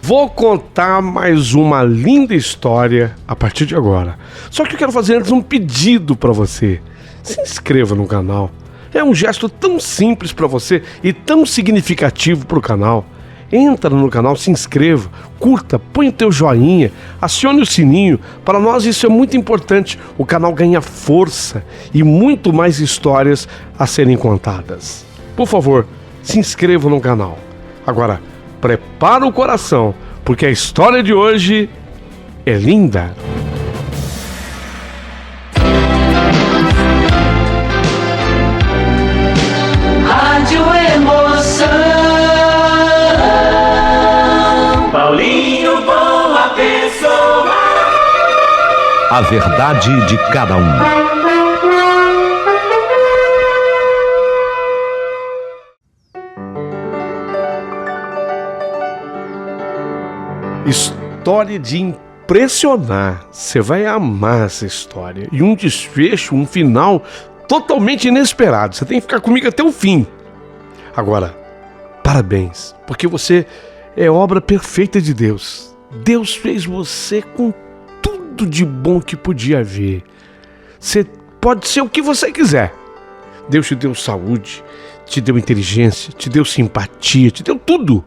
Vou contar mais uma linda história a partir de agora. Só que eu quero fazer antes um pedido para você. Se inscreva no canal. É um gesto tão simples para você e tão significativo para o canal. Entra no canal, se inscreva, curta, põe o teu joinha, acione o sininho. Para nós isso é muito importante. O canal ganha força e muito mais histórias a serem contadas. Por favor, se inscreva no canal. Agora, prepara o coração, porque a história de hoje é linda. Rádio Emoção. Paulinho, boa pessoa. A verdade de cada um. História de impressionar. Você vai amar essa história. E um desfecho, um final totalmente inesperado. Você tem que ficar comigo até o fim. Agora, parabéns, porque você é obra perfeita de Deus. Deus fez você com tudo de bom que podia haver. Você pode ser o que você quiser. Deus te deu saúde, te deu inteligência, te deu simpatia, te deu tudo.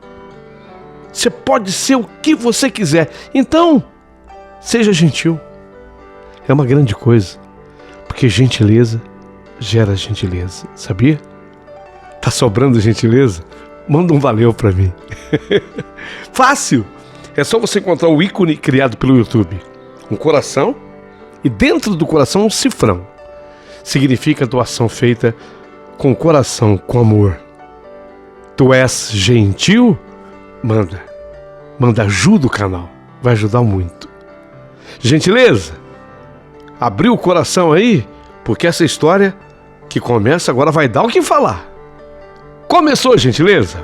Você pode ser o que você quiser. Então, seja gentil. É uma grande coisa. Porque gentileza gera gentileza. Sabia? Tá sobrando gentileza? Manda um valeu pra mim. Fácil. É só você encontrar o ícone criado pelo YouTube. Um coração. E dentro do coração um cifrão. Significa doação feita com coração, com amor. Tu és gentil? Manda ajuda o canal, vai ajudar muito. Gentileza, abriu o coração aí, porque essa história que começa agora vai dar o que falar. Começou, gentileza?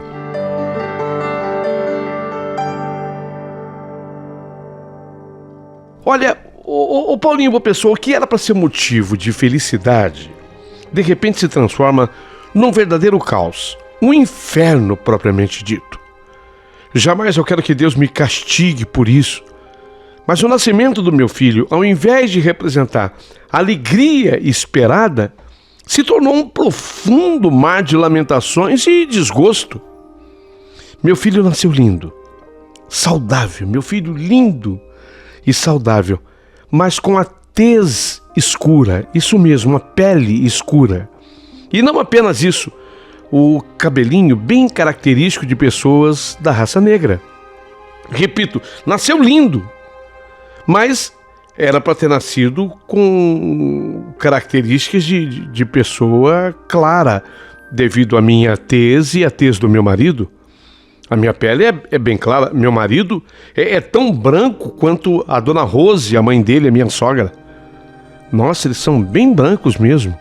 Olha, o Paulinho, uma pessoa que era para ser motivo de felicidade, de repente se transforma num verdadeiro caos, um inferno propriamente dito. Jamais eu quero que Deus me castigue por isso. Mas o nascimento do meu filho, ao invés de representar alegria esperada, se tornou um profundo mar de lamentações e desgosto. Meu filho nasceu lindo, saudável, meu filho lindo e saudável, mas com a tez escura, isso mesmo, a pele escura. E não apenas isso, o cabelinho bem característico de pessoas da raça negra. Repito, nasceu lindo, mas era para ter nascido com características de pessoa clara, devido à minha tez e à tez do meu marido. A minha pele é bem clara, meu marido é tão branco quanto a dona Rose, a mãe dele, a minha sogra. Nossa, eles são bem brancos mesmo.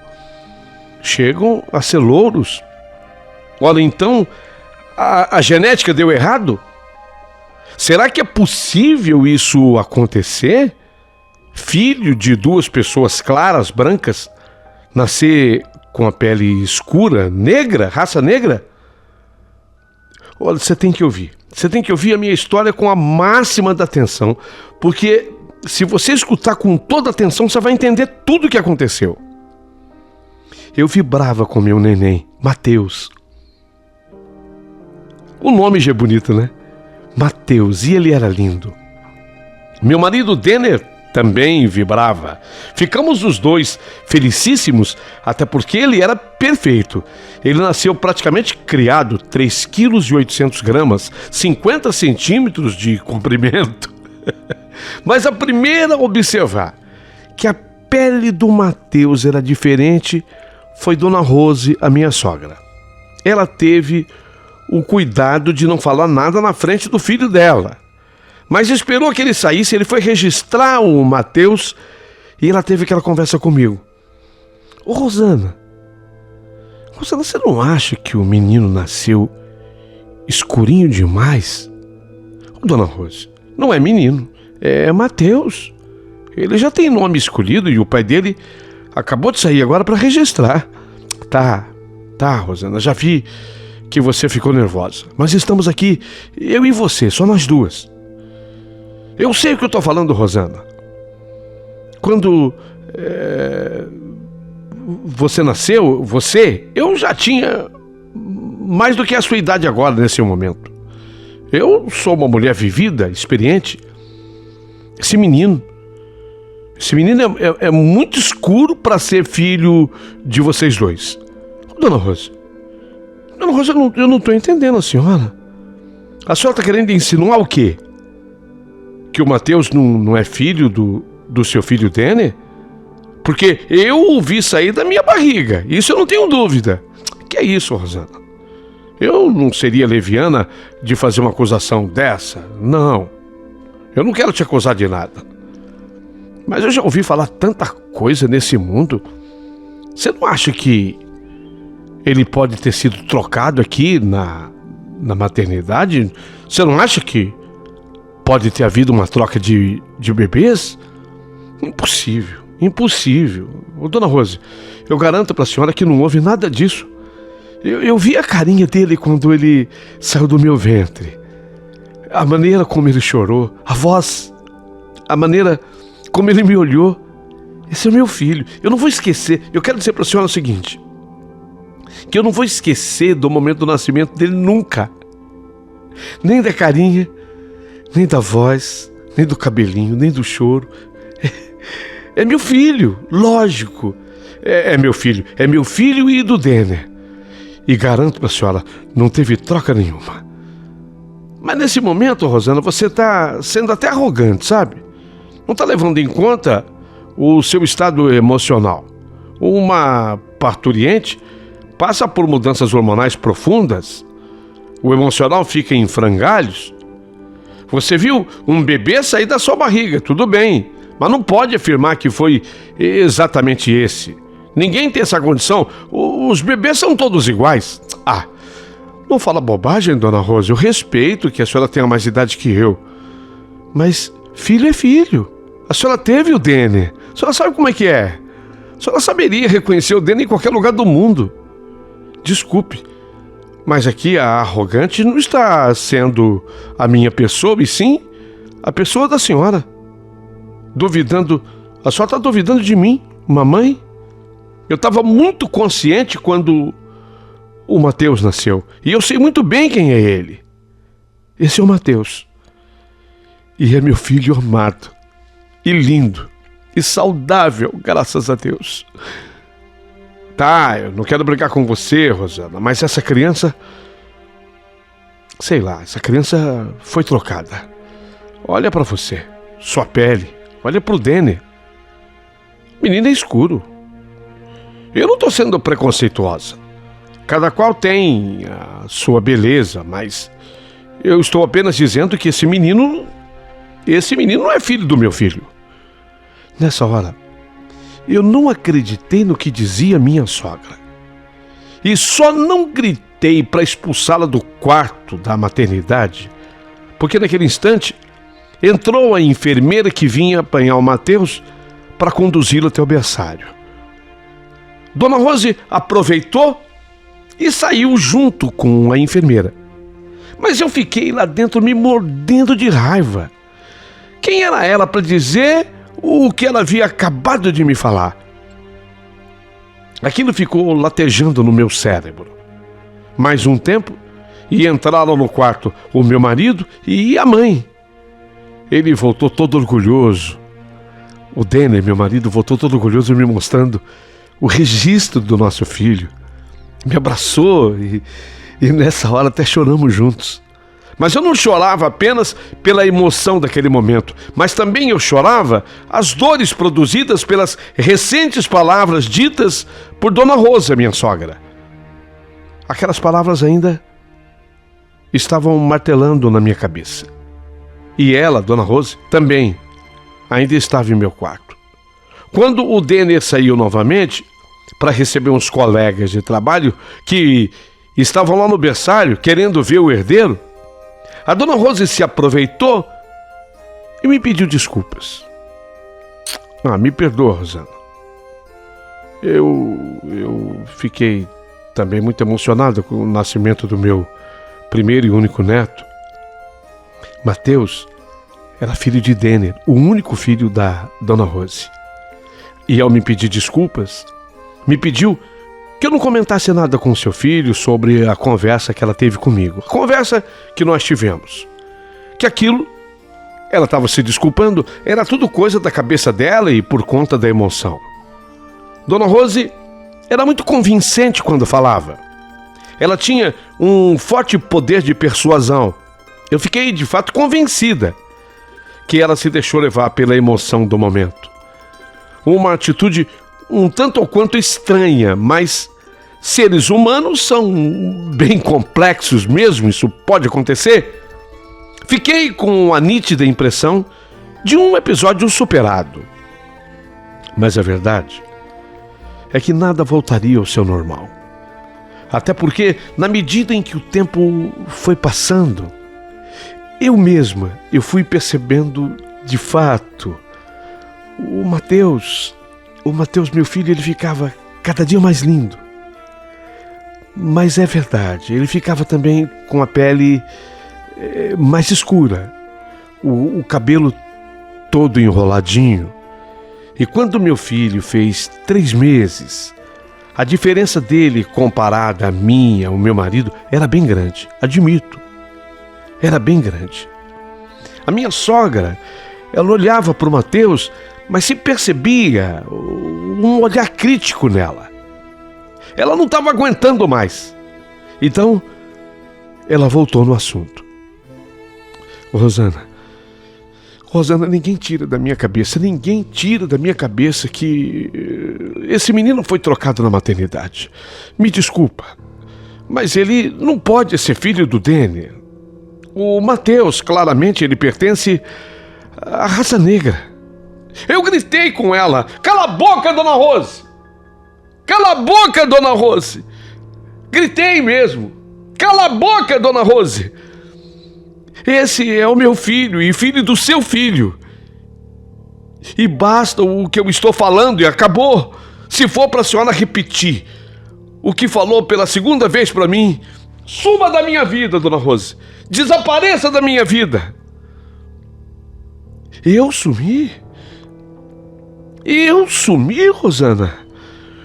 Chegam a ser louros. Olha, então, a genética deu errado? Será que é possível isso acontecer? Filho de duas pessoas claras, brancas, nascer com a pele escura, negra, raça negra? Olha, você tem que ouvir. Você tem que ouvir a minha história com a máxima da atenção, porque se você escutar com toda a atenção, você vai entender tudo o que aconteceu. Eu vibrava com meu neném, Mateus. O nome já é bonito, né? Mateus, e ele era lindo. Meu marido Denner também vibrava. Ficamos os dois felicíssimos, até porque ele era perfeito. Ele nasceu praticamente criado, 3,8 kg, 50 centímetros de comprimento. Mas a primeira a observar que a pele do Mateus era diferente foi Dona Rose, a minha sogra. Ela teve o cuidado de não falar nada na frente do filho dela. Mas esperou que ele saísse, ele foi registrar o Mateus e ela teve aquela conversa comigo. Ô Rosana, você não acha que o menino nasceu escurinho demais? Dona Rose, não é menino, é Mateus. Ele já tem nome escolhido e o pai dele acabou de sair agora para registrar. Tá, Rosana, já vi que você ficou nervosa. Mas estamos aqui, eu e você, só nós duas. Eu sei o que eu estou falando, Rosana. Quando você nasceu, eu já tinha mais do que a sua idade agora, nesse momento. Eu sou uma mulher vivida, experiente. Esse menino é muito escuro para ser filho de vocês dois. Dona Rosa, eu não estou entendendo a senhora. A senhora está querendo insinuar o quê? Que o Matheus não é filho do seu filho Denner? Porque eu o vi sair da minha barriga, isso eu não tenho dúvida. Que é isso, Rosana? Eu não seria leviana de fazer uma acusação dessa, não. Eu não quero te acusar de nada. Mas eu já ouvi falar tanta coisa nesse mundo. Você não acha que ele pode ter sido trocado aqui na maternidade? Você não acha que pode ter havido uma troca de bebês? Impossível. Ô, Dona Rose, eu garanto para a senhora que não houve nada disso. Eu vi a carinha dele quando ele saiu do meu ventre. A maneira como ele chorou, a voz, a maneira como ele me olhou. Esse é meu filho. Eu não vou esquecer. Eu quero dizer para a senhora o seguinte: que eu não vou esquecer do momento do nascimento dele nunca. Nem da carinha, nem da voz, nem do cabelinho, nem do choro. É meu filho, lógico. É meu filho. É meu filho e do Denner. E garanto para a senhora, não teve troca nenhuma. Mas nesse momento, Rosana, você está sendo até arrogante, sabe? Não está levando em conta o seu estado emocional. Uma parturiente passa por mudanças hormonais profundas. O emocional fica em frangalhos. Você viu um bebê sair da sua barriga, tudo bem. Mas não pode afirmar que foi exatamente esse. Ninguém tem essa condição. Os bebês são todos iguais. Não fala bobagem, Dona Rosa. Eu respeito que a senhora tenha mais idade que eu. Mas filho é filho. A senhora teve o Denner. A senhora sabe como é que é. A senhora saberia reconhecer o Denner em qualquer lugar do mundo. Desculpe, mas aqui a arrogante não está sendo a minha pessoa, e sim a pessoa da senhora. Duvidando. A senhora está duvidando de mim, mamãe? Eu estava muito consciente quando o Matheus nasceu. E eu sei muito bem quem é ele. Esse é o Matheus. E é meu filho amado. E lindo. E saudável, graças a Deus. Tá, eu não quero brigar com você, Rosana, mas essa criança... Sei lá, essa criança foi trocada. Olha pra você, sua pele. Olha pro Denner. Menino é escuro. Eu não tô sendo preconceituosa. Cada qual tem a sua beleza, mas eu estou apenas dizendo que esse menino não é filho do meu filho. Nessa hora, eu não acreditei no que dizia minha sogra. E só não gritei para expulsá-la do quarto da maternidade, porque naquele instante entrou a enfermeira que vinha apanhar o Matheus para conduzi-lo até o berçário. Dona Rose aproveitou e saiu junto com a enfermeira. Mas eu fiquei lá dentro me mordendo de raiva. Quem era ela para dizer o que ela havia acabado de me falar? Aquilo ficou latejando no meu cérebro. Mais um tempo, e entraram no quarto o meu marido e a mãe. Ele voltou todo orgulhoso. O Denner, meu marido, voltou todo orgulhoso me mostrando o registro do nosso filho. Me abraçou e nessa hora até choramos juntos. Mas eu não chorava apenas pela emoção daquele momento, mas também eu chorava as dores produzidas pelas recentes palavras ditas por Dona Rosa, minha sogra. Aquelas palavras ainda estavam martelando na minha cabeça. E ela, Dona Rosa, também ainda estava em meu quarto. Quando o Denner saiu novamente para receber uns colegas de trabalho que estavam lá no berçário querendo ver o herdeiro, a Dona Rosa se aproveitou e me pediu desculpas. Me perdoa, Rosana. Eu fiquei também muito emocionado com o nascimento do meu primeiro e único neto. Mateus era filho de Denner, o único filho da Dona Rose. E ao me pedir desculpas, me pediu que eu não comentasse nada com seu filho sobre a conversa que ela teve comigo. A conversa que nós tivemos. Que aquilo, ela estava se desculpando, era tudo coisa da cabeça dela e por conta da emoção. Dona Rose era muito convincente quando falava. Ela tinha um forte poder de persuasão. Eu fiquei, de fato, convencida que ela se deixou levar pela emoção do momento. Uma atitude um tanto ou quanto estranha, mas seres humanos são bem complexos mesmo, isso pode acontecer. Fiquei com a nítida impressão de um episódio superado. Mas a verdade é que nada voltaria ao seu normal. Até porque, na medida em que o tempo foi passando, eu fui percebendo de fato, o Mateus, meu filho, ele ficava cada dia mais lindo. Mas é verdade, ele ficava também com a pele mais escura, o cabelo todo enroladinho. E quando meu filho fez 3 meses, a diferença dele comparada a mim, ao meu marido, era bem grande, admito. Era bem grande. A minha sogra, ela olhava para o Mateus, mas se percebia um olhar crítico nela. Ela não estava aguentando mais. Então, ela voltou no assunto. Rosana, ninguém tira da minha cabeça que esse menino foi trocado na maternidade. Me desculpa, mas ele não pode ser filho do Denner. O Mateus, claramente, ele pertence à raça negra. Eu gritei com ela: cala a boca, Dona Rose! Cala a boca, Dona Rose! Gritei mesmo: cala a boca, Dona Rose! Esse é o meu filho e filho do seu filho. E basta o que eu estou falando e acabou. Se for para a senhora repetir o que falou pela segunda vez para mim, suma da minha vida, Dona Rose. Desapareça da minha vida. Eu sumi? Eu sumi, Rosana?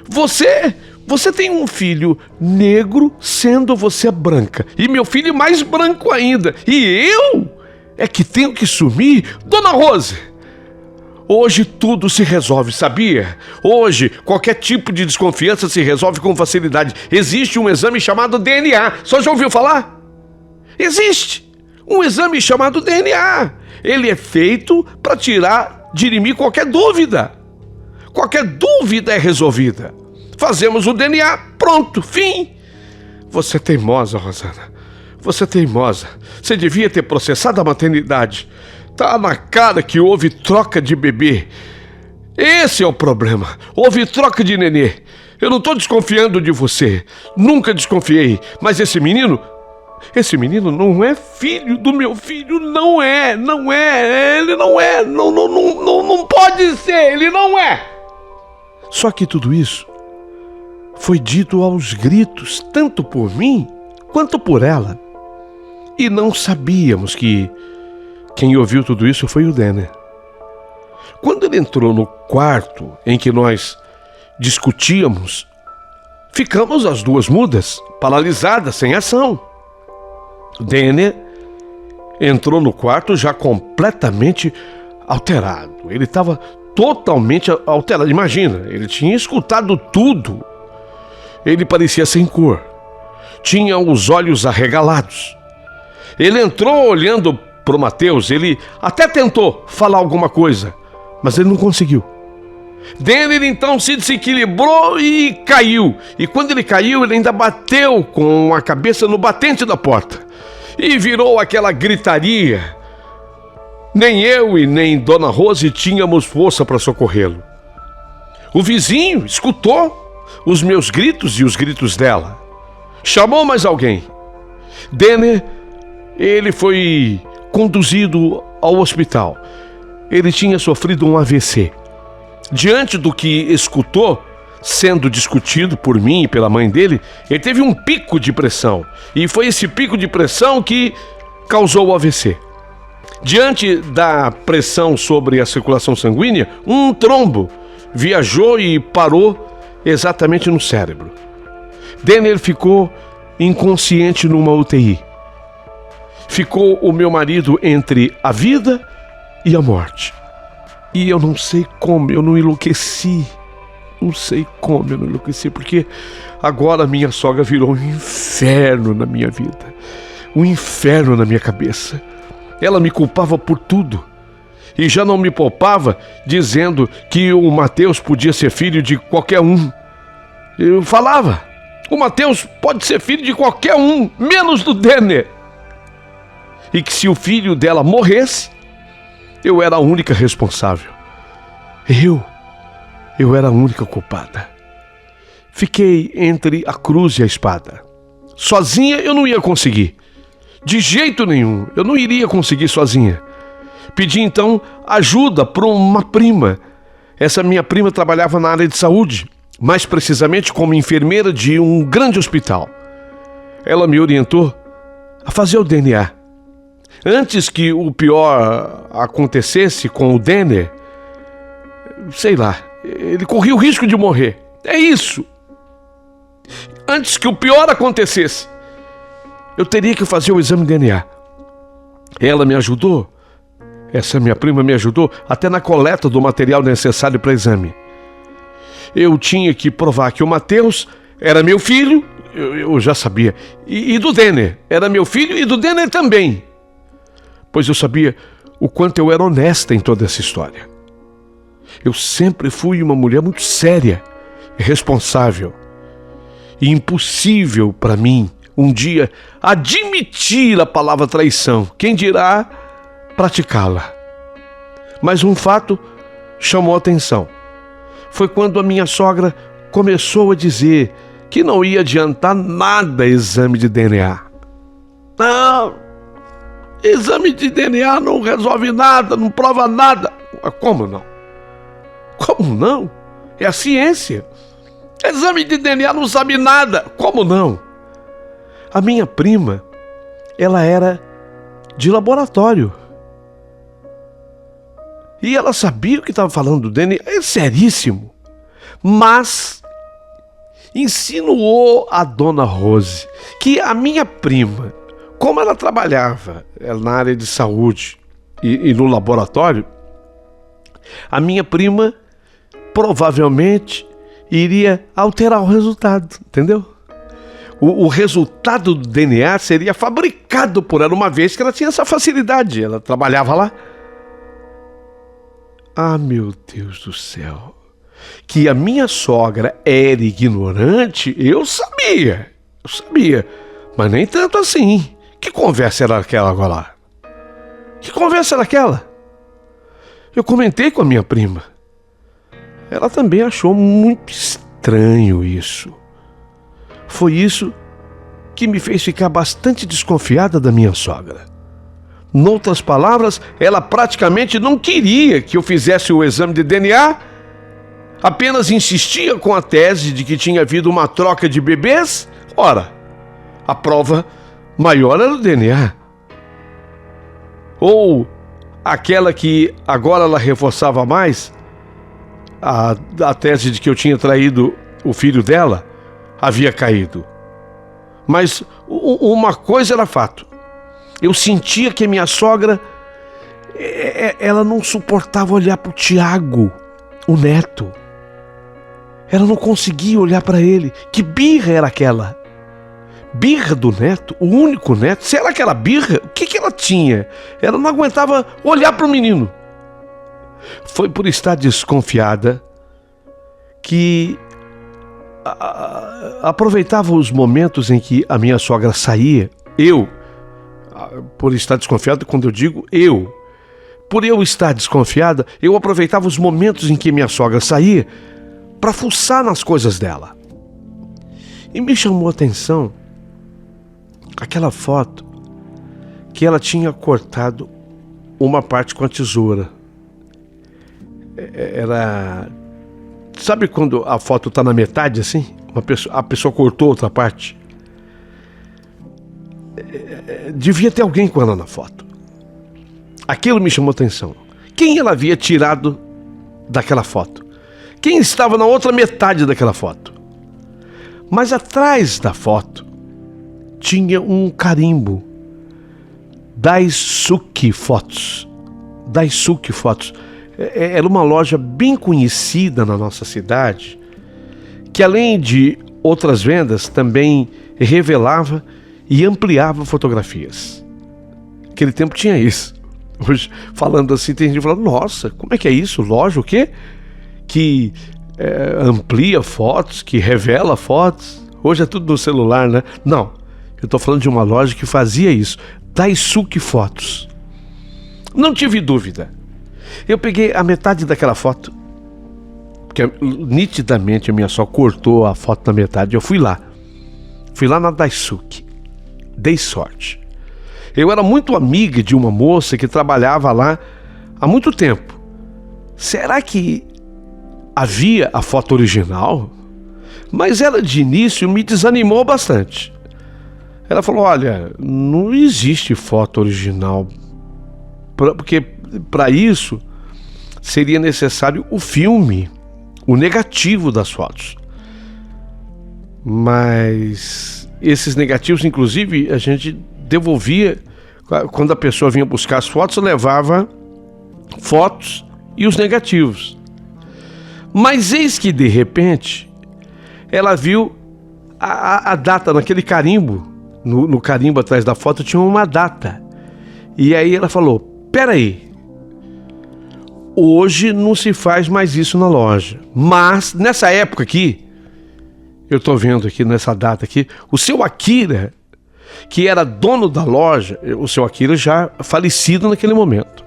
Você tem um filho negro, sendo você branca. E meu filho mais branco ainda. E eu é que tenho que sumir? Dona Rose, hoje tudo se resolve, sabia? Hoje, qualquer tipo de desconfiança se resolve com facilidade. Existe um exame chamado DNA. Só já ouviu falar? Existe um exame chamado DNA. Ele é feito para tirar, dirimir qualquer dúvida. Qualquer dúvida é resolvida. Fazemos o DNA, pronto, fim. Você é teimosa, Rosana. Você é teimosa. Você devia ter processado a maternidade. Tá na cara que houve troca de bebê. Esse é o problema. Houve troca de nenê. Eu não tô desconfiando de você. Nunca desconfiei. Mas esse menino não é filho do meu filho. Não é. Ele não é. Não pode ser. Ele não é. Só que tudo isso foi dito aos gritos, tanto por mim quanto por ela. E não sabíamos que quem ouviu tudo isso foi o Denner. Quando ele entrou no quarto em que nós discutíamos, ficamos as duas mudas, paralisadas, sem ação. Denner entrou no quarto já completamente alterado. Ele estava totalmente alterado. Imagina, ele tinha escutado tudo. Ele parecia sem cor. Tinha os olhos arregalados. Ele entrou olhando para o Mateus. Ele até tentou falar alguma coisa, mas ele não conseguiu. Denner então se desequilibrou e caiu. E quando ele caiu, ele ainda bateu com a cabeça no batente da porta. E virou aquela gritaria. Nem eu e nem Dona Rose tínhamos força para socorrê-lo. O vizinho escutou os meus gritos e os gritos dela. Chamou mais alguém. Denner, ele foi conduzido ao hospital. Ele tinha sofrido um AVC. Diante do que escutou, sendo discutido por mim e pela mãe dele, ele teve um pico de pressão. E foi esse pico de pressão que causou o AVC. Diante da pressão sobre a circulação sanguínea, um trombo viajou e parou exatamente no cérebro. Denner ficou inconsciente numa UTI. Ficou o meu marido entre a vida e a morte. E eu não sei como eu não enlouqueci. Não sei como eu não enlouqueci, porque agora minha sogra virou um inferno na minha vida. Um inferno na minha cabeça. Ela me culpava por tudo. E já não me poupava dizendo que o Mateus podia ser filho de qualquer um. Eu falava, o Mateus pode ser filho de qualquer um, menos do Denner. E que se o filho dela morresse, eu era a única responsável. Eu era a única culpada. Fiquei entre a cruz e a espada. Sozinha eu não ia conseguir. De jeito nenhum, eu não iria conseguir sozinha. Pedi então ajuda para uma prima. Essa minha prima trabalhava na área de saúde, mais precisamente como enfermeira de um grande hospital. Ela me orientou a fazer o DNA. Antes que o pior acontecesse com o Denner, sei lá, ele corria o risco de morrer. É isso. Antes que o pior acontecesse, eu teria que fazer o exame de DNA. Ela me ajudou, essa minha prima me ajudou até na coleta do material necessário para exame. Eu tinha que provar que o Mateus era meu filho, eu já sabia, e do Denner, era meu filho e do Denner também, pois eu sabia o quanto eu era honesta em toda essa história. Eu sempre fui uma mulher muito séria, responsável, e impossível para mim um dia admitir a palavra traição, quem dirá praticá-la. Mas um fato chamou a atenção. Foi quando a minha sogra começou a dizer que não ia adiantar nada exame de DNA. Não, exame de DNA não resolve nada, não prova nada. Como não? Como não? É a ciência. Exame de DNA não sabe nada. Como não? A minha prima, ela era de laboratório. E ela sabia o que estava falando do DNA. É seríssimo. Mas insinuou a dona Rose que a minha prima, como ela trabalhava na área de saúde e no laboratório, a minha prima provavelmente iria alterar o resultado, entendeu? O resultado do DNA seria fabricado por ela, uma vez que ela tinha essa facilidade, ela trabalhava lá. Ah, meu Deus do céu, que a minha sogra era ignorante, eu sabia, mas nem tanto assim. Que conversa era aquela agora? Que conversa era aquela? Eu comentei com a minha prima. Ela também achou muito estranho isso. Foi isso que me fez ficar bastante desconfiada da minha sogra. Noutras palavras, ela praticamente não queria que eu fizesse o exame de DNA, apenas insistia com a tese de que tinha havido uma troca de bebês. Ora, a prova maior era o DNA. Ou aquela que agora ela reforçava mais, a tese de que eu tinha traído o filho dela havia caído. Mas uma coisa era fato. Eu sentia que a minha sogra, ela não suportava olhar para o Tiago, o neto. Ela não conseguia olhar para ele. Que birra era aquela? Birra do neto? O único neto? Se era aquela birra, o que ela tinha? Ela não aguentava olhar para o menino. Foi por estar desconfiada que aproveitava os momentos em que a minha sogra saía. Por estar desconfiada, quando eu digo por eu estar desconfiada, eu aproveitava os momentos em que minha sogra saía para fuçar nas coisas dela. E me chamou a atenção aquela foto que ela tinha cortado uma parte com a tesoura. Sabe quando a foto tá na metade assim? A pessoa cortou outra parte? Devia ter alguém com ela na foto. Aquilo me chamou atenção. Quem ela havia tirado daquela foto? Quem estava na outra metade daquela foto? Mas atrás da foto tinha um carimbo. Daisuke Fotos. Daisuke Fotos. Era uma loja bem conhecida na nossa cidade, que além de outras vendas, também revelava e ampliava fotografias. Naquele tempo tinha isso. Hoje, falando assim, tem gente falando, nossa, como é que é isso? Loja o quê? Que amplia fotos, que revela fotos. Hoje é tudo no celular, né? Não, eu estou falando de uma loja que fazia isso. Daisuke Fotos. Não tive dúvida. Eu peguei a metade daquela foto, porque nitidamente a minha sogra cortou a foto na metade. Eu fui lá na Daisuke. Dei sorte. Eu era muito amiga de uma moça que trabalhava lá há muito tempo. Será que havia a foto original? Mas ela de início me desanimou bastante. Ela falou, olha, não existe foto original, porque para isso seria necessário o filme, o negativo das fotos. Mas esses negativos, inclusive, a gente devolvia. Quando a pessoa vinha buscar as fotos, levava fotos e os negativos. Mas eis que, de repente, ela viu a data naquele carimbo. No carimbo atrás da foto tinha uma data. E aí ela falou, peraí, hoje não se faz mais isso na loja. Mas, nessa época aqui, eu estou vendo aqui nessa data aqui, o seu Akira, que era dono da loja, o seu Akira já falecido naquele momento.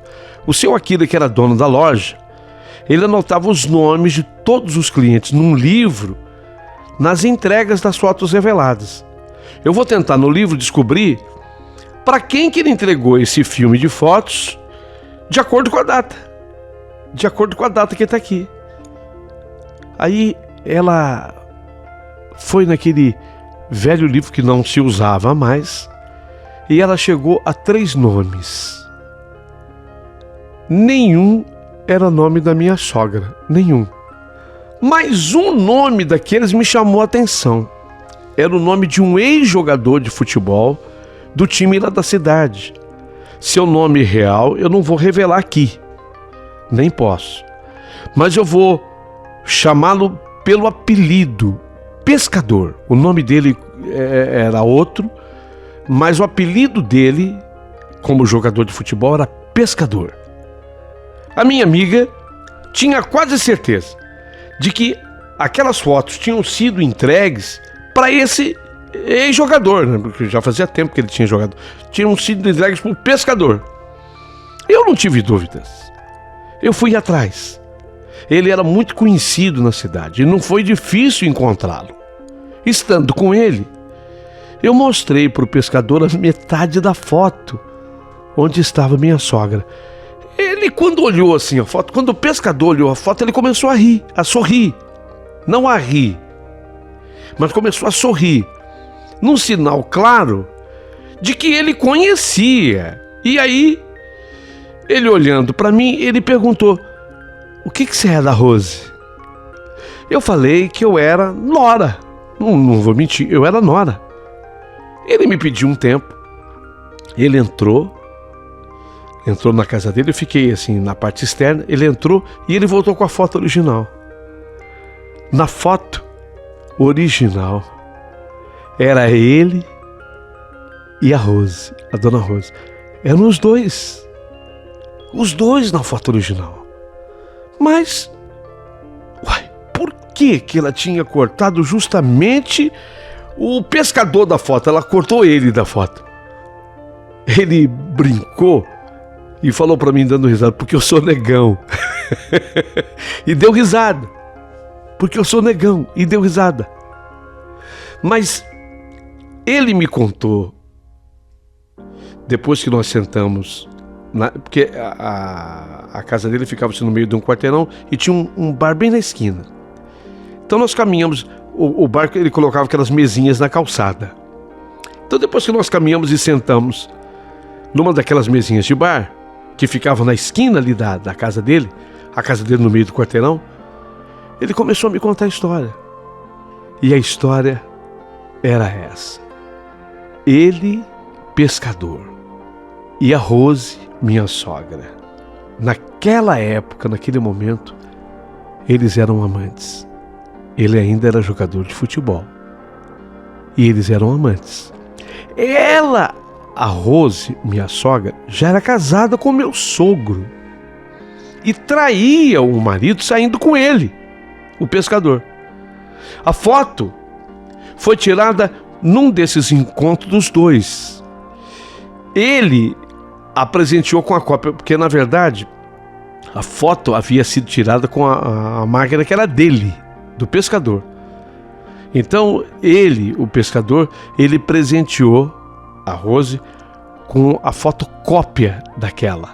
O seu Akira, que era dono da loja, ele anotava os nomes de todos os clientes num livro, nas entregas das fotos reveladas. Eu vou tentar no livro descobrir para quem que ele entregou esse filme de fotos de acordo com a data. De acordo com a data que está aqui. Aí ela foi naquele velho livro que não se usava mais e ela chegou a 3 nomes. Nenhum era nome da minha sogra, nenhum. Mas um nome daqueles me chamou a atenção. Era o nome de um ex-jogador de futebol do time lá da cidade. Seu nome real eu não vou revelar aqui, nem posso. Mas eu vou chamá-lo pelo apelido, Pescador. O nome dele era outro, mas o apelido dele, como jogador de futebol, era Pescador. A minha amiga tinha quase certeza de que aquelas fotos tinham sido entregues para esse ex-jogador, né? Porque já fazia tempo que ele tinha jogado. Tinham sido entregues para o Pescador. Eu não tive dúvidas. Eu fui atrás. Ele era muito conhecido na cidade e não foi difícil encontrá-lo. Estando com ele, eu mostrei para o Pescador a metade da foto onde estava minha sogra. Ele, quando olhou assim a foto, quando o Pescador olhou a foto, ele começou a rir, a sorrir. Não a rir, mas começou a sorrir, num sinal claro de que ele conhecia. E aí, ele olhando para mim, ele perguntou, o que você é da Rose? Eu falei que eu era nora. Não vou mentir, eu era nora. Ele me pediu um tempo. Ele entrou na casa dele. Eu fiquei assim na parte externa. Ele entrou e ele voltou com a foto original. Na foto original era ele e a Rose, a dona Rose. Eram os dois na foto original. Mas, por que ela tinha cortado justamente o pescador da foto? Ela cortou ele da foto. Ele brincou e falou pra mim dando risada, porque eu sou negão. E deu risada. Porque eu sou negão, e deu risada. Mas ele me contou, depois que nós sentamos, porque a casa dele ficava assim, no meio de um quarteirão e tinha um bar bem na esquina. Então nós caminhamos, o barco ele colocava aquelas mesinhas na calçada. Então depois que nós caminhamos e sentamos numa daquelas mesinhas de bar, que ficava na esquina ali da casa dele, a casa dele no meio do quarteirão, ele começou a me contar a história. E a história era essa. Ele, pescador, e a Rose, minha sogra. Naquela época, naquele momento, eles eram amantes. Ele ainda era jogador de futebol. E eles eram amantes. Ela, a Rose, minha sogra, já era casada com meu sogro. E traía o marido saindo com ele, o pescador. A foto foi tirada num desses encontros dos dois. Ele a presenteou com a cópia, porque na verdade a foto havia sido tirada com a máquina que era dele, do pescador. Então ele, o pescador, ele presenteou a Rose com a fotocópia daquela.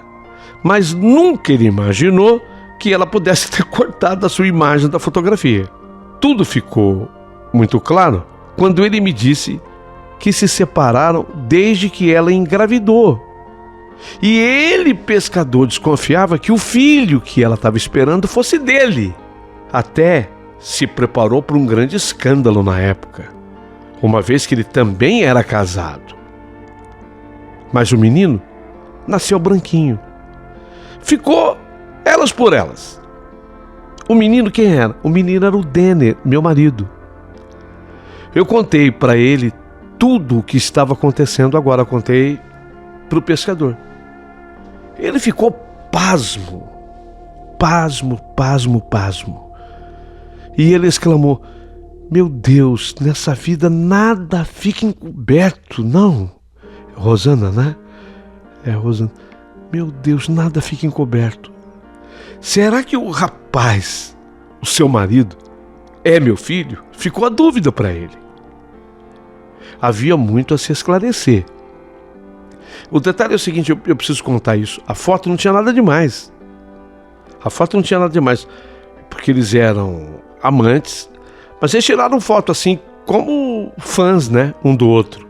Mas nunca ele imaginou que ela pudesse ter cortado a sua imagem da fotografia. Tudo ficou muito claro quando ele me disse que se separaram desde que ela engravidou. E ele, pescador, desconfiava que o filho que ela estava esperando fosse dele. Até se preparou para um grande escândalo na época, uma vez que ele também era casado. Mas o menino nasceu branquinho. Ficou elas por elas. O menino quem era? O menino era o Denner, meu marido. Eu contei para ele tudo o que estava acontecendo agora. Contei para o pescador. Ele ficou pasmo. E ele exclamou: meu Deus, nessa vida nada fica encoberto, não. Rosana, né? É, Rosana. Meu Deus, nada fica encoberto. Será que o rapaz, o seu marido, é meu filho? Ficou a dúvida para ele. Havia muito a se esclarecer. O detalhe é o seguinte, eu preciso contar isso. A foto não tinha nada demais. Porque eles eram amantes, mas eles tiraram foto assim, como fãs, né? Um do outro.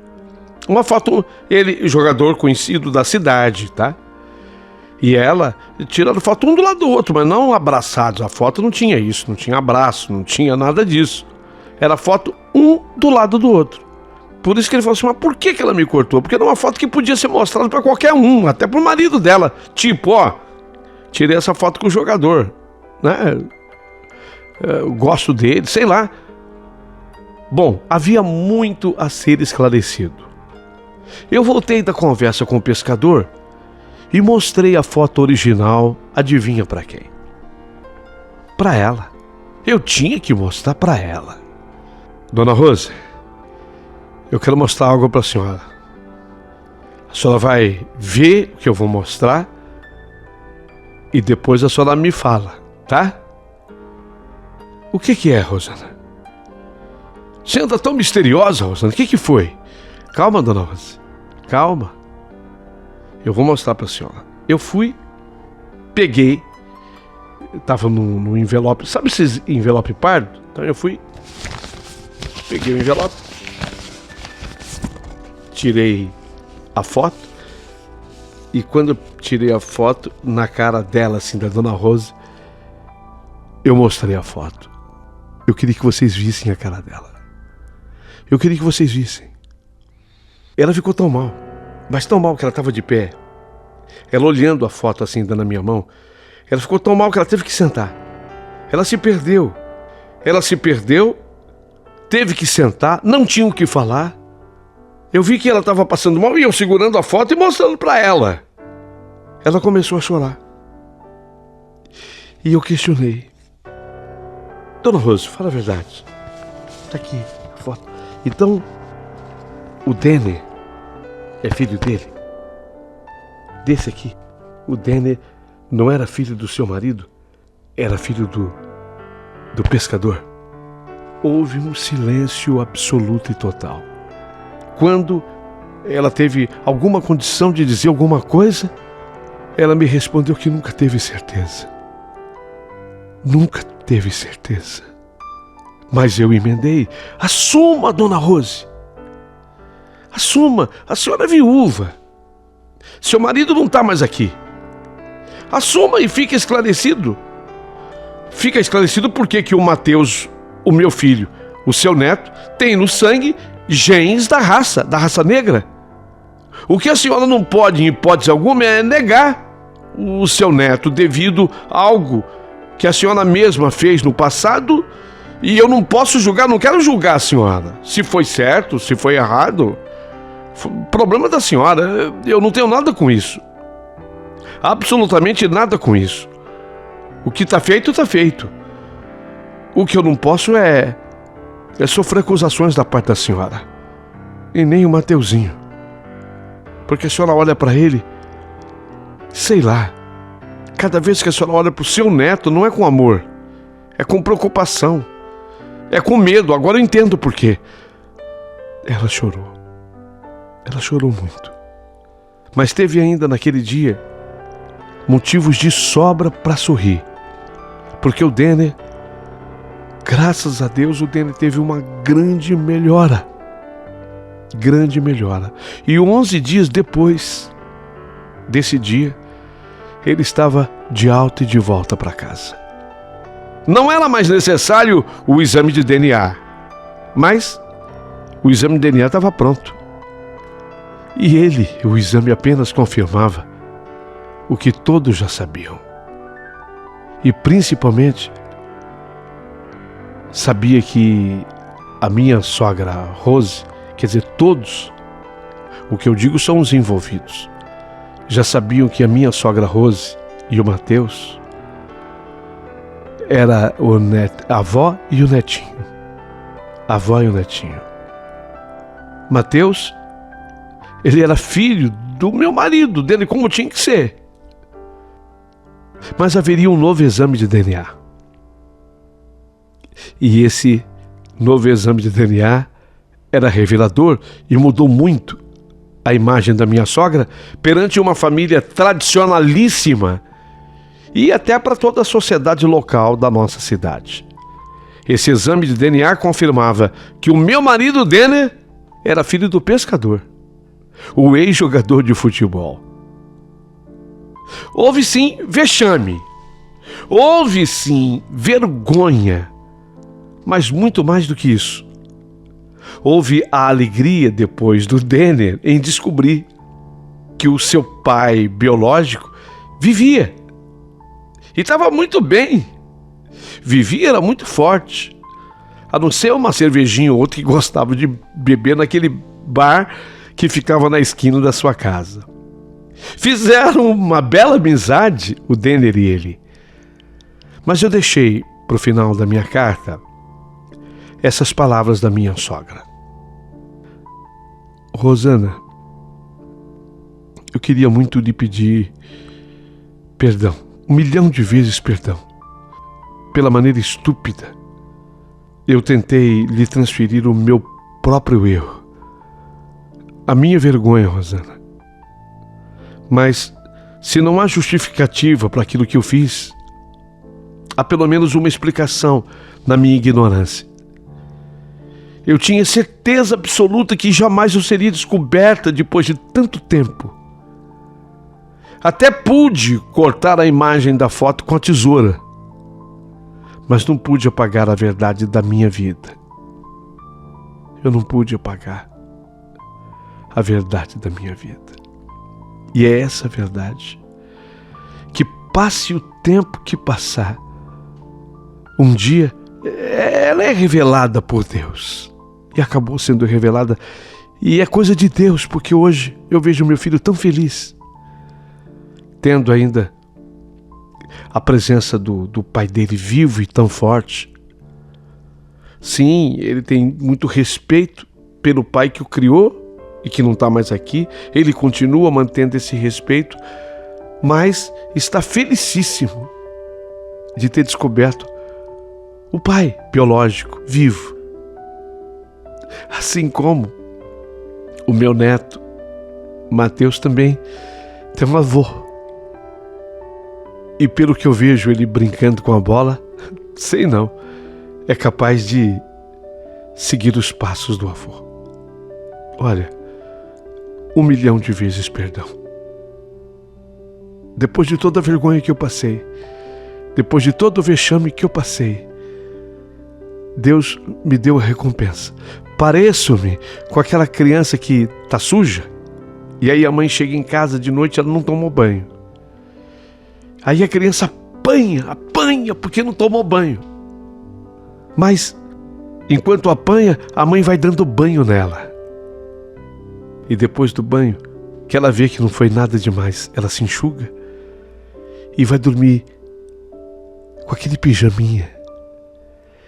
Uma foto, ele, jogador conhecido da cidade, tá? E ela, tiraram foto um do lado do outro, mas não abraçados. A foto não tinha isso, não tinha abraço, não tinha nada disso. Era foto um do lado do outro. Por isso que ele falou assim, mas por que ela me cortou? Porque era uma foto que podia ser mostrada para qualquer um, até pro marido dela. Tipo, ó, tirei essa foto com o jogador, né? Eu gosto dele, sei lá. Bom, havia muito a ser esclarecido. Eu voltei da conversa com o pescador e mostrei a foto original, adivinha para quem? Para ela. Eu tinha que mostrar para ela. Dona Rose, eu quero mostrar algo para a senhora. A senhora vai ver o que eu vou mostrar e depois a senhora me fala, tá? O que é, Rosana? Você anda tão misteriosa, Rosana. O que foi? Calma, dona Rose. Calma. Eu vou mostrar para a senhora. Eu fui, peguei, estava no envelope, sabe esses envelope pardo? Então eu fui, peguei o envelope, tirei a foto e quando eu tirei a foto, na cara dela, assim, da dona Rose, eu mostrei a foto. Eu queria que vocês vissem a cara dela. Eu queria que vocês vissem. Ela ficou tão mal, mas tão mal que ela estava de pé. Ela olhando a foto assim, dando na minha mão, ela ficou tão mal que ela teve que sentar. Ela se perdeu, teve que sentar, não tinha o que falar. Eu vi que ela estava passando mal e eu segurando a foto e mostrando para ela. Ela começou a chorar. E eu questionei. Dona Rose, fala a verdade. Tá aqui a foto. Então, o Denner é filho dele? Desse aqui? O Denner não era filho do seu marido? Era filho do pescador? Houve um silêncio absoluto e total. Quando ela teve alguma condição de dizer alguma coisa, ela me respondeu que nunca teve certeza. Nunca teve certeza. Mas eu emendei: assuma, dona Rose. Assuma, a senhora é viúva. Seu marido não está mais aqui. Assuma e fique esclarecido. Fica esclarecido por que o Mateus, o meu filho, o seu neto, tem no sangue genes da raça negra. O que a senhora não pode, em hipótese alguma, é negar o seu neto devido a algo que a senhora mesma fez no passado, e eu não posso julgar, não quero julgar a senhora. Se foi certo, se foi errado, problema da senhora, eu não tenho nada com isso. Absolutamente nada com isso. O que está feito, está feito. O que eu não posso é sofrer acusações da parte da senhora. E nem o Mateuzinho. Porque a senhora olha para ele, sei lá, cada vez que a senhora olha para o seu neto, não é com amor, é com preocupação, é com medo. Agora eu entendo por quê. Ela chorou muito. Mas teve ainda naquele dia motivos de sobra para sorrir. Porque o Denner, graças a Deus, o Denner teve uma grande melhora. E 11 dias depois desse dia, ele estava de alta e de volta para casa. Não era mais necessário o exame de DNA, mas o exame de DNA estava pronto. E o exame apenas confirmava o que todos já sabiam. E principalmente, sabia que a minha sogra Rose, quer dizer, todos, o que eu digo são os envolvidos, já sabiam que a minha sogra Rose e o Mateus era a avó e o netinho. Mateus, ele era filho do meu marido, dele, como tinha que ser. Mas haveria um novo exame de DNA. E esse novo exame de DNA era revelador e mudou muito a imagem da minha sogra perante uma família tradicionalíssima e até para toda a sociedade local da nossa cidade. Esse exame de DNA confirmava que o meu marido Denner era filho do pescador, o ex-jogador de futebol. Houve sim vexame, houve sim vergonha, mas muito mais do que isso. Houve a alegria depois do Denner em descobrir que o seu pai biológico vivia. E estava muito bem. Vivia, era muito forte. A não ser uma cervejinha ou outra que gostava de beber naquele bar que ficava na esquina da sua casa. Fizeram uma bela amizade, o Denner e ele. Mas eu deixei para o final da minha carta essas palavras da minha sogra. Rosana, eu queria muito lhe pedir perdão, 1.000.000 de vezes perdão, pela maneira estúpida. Eu tentei lhe transferir o meu próprio erro, a minha vergonha, Rosana. Mas, se não há justificativa para aquilo que eu fiz, há pelo menos uma explicação na minha ignorância. Eu tinha certeza absoluta que jamais eu seria descoberta depois de tanto tempo. Até pude cortar a imagem da foto com a tesoura, mas não pude apagar a verdade da minha vida. Eu não pude apagar a verdade da minha vida. E é essa verdade que, passe o tempo que passar, um dia ela é revelada por Deus. E acabou sendo revelada. E é coisa de Deus, porque hoje eu vejo meu filho tão feliz, tendo ainda a presença do pai dele vivo e tão forte. Sim, ele tem muito respeito pelo pai que o criou e que não está mais aqui. Ele continua mantendo esse respeito, mas está felicíssimo de ter descoberto o pai biológico vivo. Assim como o meu neto Mateus também tem um avô. E pelo que eu vejo ele brincando com a bola, sei não, é capaz de seguir os passos do avô. Olha, 1.000.000 de vezes perdão. Depois de toda a vergonha que eu passei, depois de todo o vexame que eu passei, Deus me deu a recompensa. Pareço-me com aquela criança que tá suja, e aí a mãe chega em casa de noite e ela não tomou banho. Aí a criança apanha porque não tomou banho. Mas, enquanto apanha, a mãe vai dando banho nela. E depois do banho, que ela vê que não foi nada demais, ela se enxuga e vai dormir com aquele pijaminha,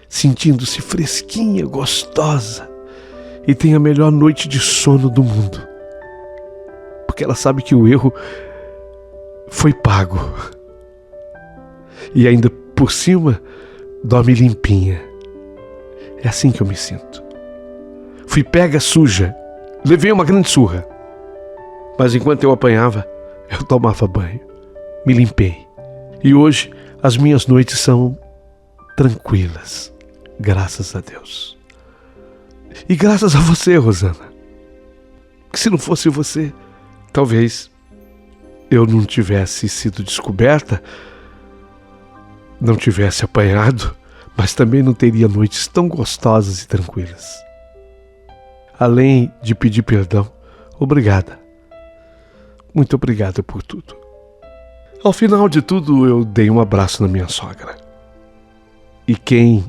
sentindo-se fresquinha, gostosa, e tem a melhor noite de sono do mundo. Porque ela sabe que o erro foi pago. E ainda por cima, dorme limpinha. É assim que eu me sinto. Fui pega suja, levei uma grande surra. Mas enquanto eu apanhava, eu tomava banho, me limpei. E hoje as minhas noites são tranquilas, graças a Deus. E graças a você, Rosana. Que se não fosse você, talvez eu não tivesse sido descoberta, não tivesse apanhado, mas também não teria noites tão gostosas e tranquilas. Além de pedir perdão, obrigada. Muito obrigada por tudo. Ao final de tudo, eu dei um abraço na minha sogra. E quem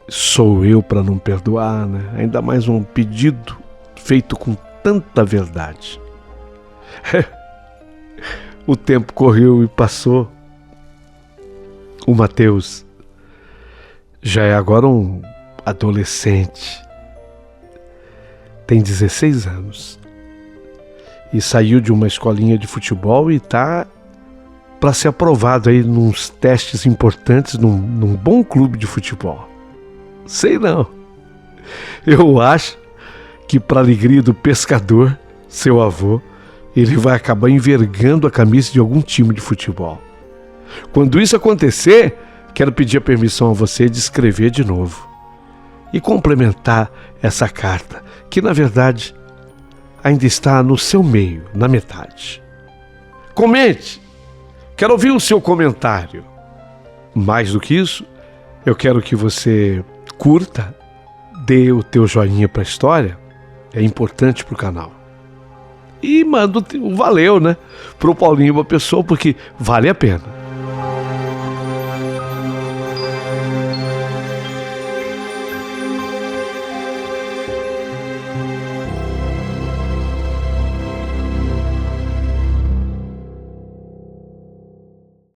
sou eu para não perdoar, né? Ainda mais um pedido feito com tanta verdade. O tempo correu e passou. O Mateus já é agora um adolescente. Tem 16 anos. E saiu de uma escolinha de futebol e está para ser aprovado aí nos testes importantes num bom clube de futebol. Sei não. Eu acho que, para alegria do pescador, seu avô, ele vai acabar envergando a camisa de algum time de futebol. Quando isso acontecer, quero pedir a permissão a você de escrever de novo e complementar essa carta, que na verdade ainda está no seu meio, na metade. Comente! Quero ouvir o seu comentário. Mais do que isso, eu quero que você curta, dê o teu joinha para a história, é importante para o canal. E manda o valeu, né? Pro Paulinho Uma Pessoa, porque vale a pena.